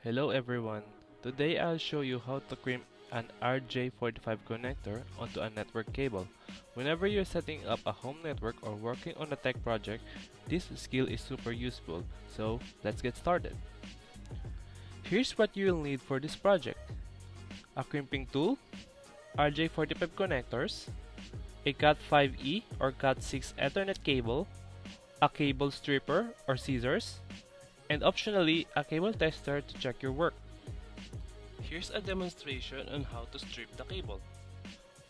Hello everyone. Today I'll show you how to crimp an RJ45 connector onto a network cable. Whenever you're setting up a home network or working on a tech project, this skill is super useful. So let's get started. Here's what you'll need for this project. A crimping tool, RJ45 connectors, a Cat5e or Cat6 Ethernet cable, a cable stripper or scissors, and optionally a cable tester to check your work. Here's a demonstration on how to strip the cable.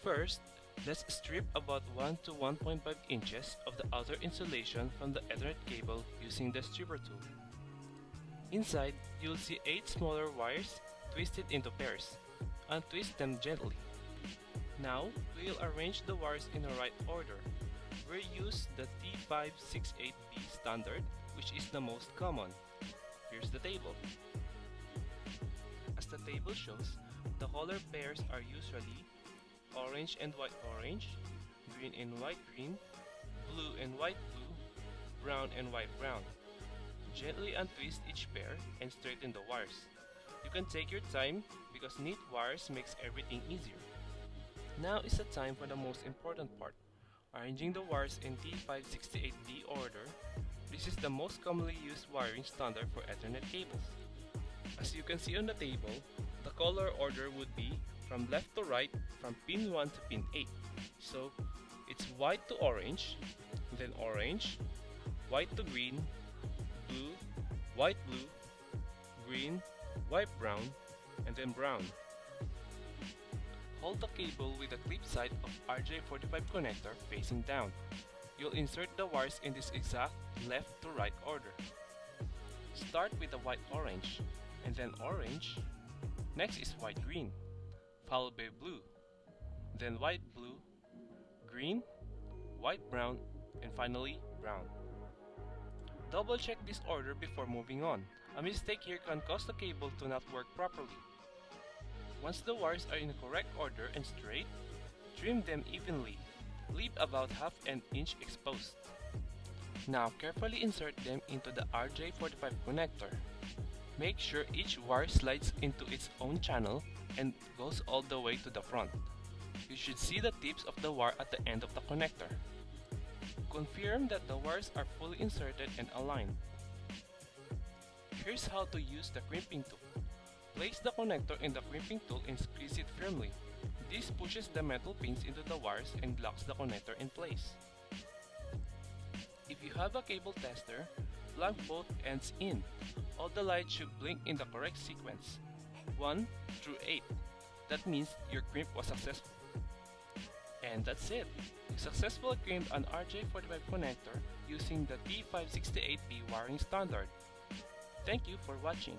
First, let's strip about 1 to 1.5 inches of the outer insulation from the Ethernet cable using the stripper tool. Inside, you'll see 8 smaller wires twisted into pairs. Untwist them gently. Now, we'll arrange the wires in the right order. We use the T568B standard, which is the most common. Here's the table. As the table shows, the color pairs are usually orange and white orange, green and white green, blue and white blue, brown and white brown. Gently untwist each pair and straighten the wires. You can take your time because neat wires makes everything easier. Now is the time for the most important part, arranging the wires in T568B order. This is the most commonly used wiring standard for Ethernet cables. As you can see on the table, the color order would be from left to right from pin 1 to pin 8. So it's white to orange, then orange, white to green, blue, white blue, green, white brown, and then brown. Hold the cable with the clip side of RJ45 connector facing down. You'll insert the wires in this exact left to right order. Start with the white orange, and then orange. Next is white green, followed by blue, then white blue, green, white brown, and finally brown. Double check this order before moving on. A mistake here can cause the cable to not work properly. Once the wires are in the correct order and straight, trim them evenly. Leave about half an inch exposed. Now carefully insert them into the RJ45 connector. Make sure each wire slides into its own channel and goes all the way to the front. You should see the tips of the wire at the end of the connector. Confirm that the wires are fully inserted and aligned. Here's how to use the crimping tool. Place the connector in the crimping tool and squeeze it firmly. This pushes the metal pins into the wires and locks the connector in place. If you have a cable tester, plug both ends in. All the lights should blink in the correct sequence, 1 through 8. That means your crimp was successful. And that's it! You successfully crimped an RJ45 connector using the T568B wiring standard. Thank you for watching.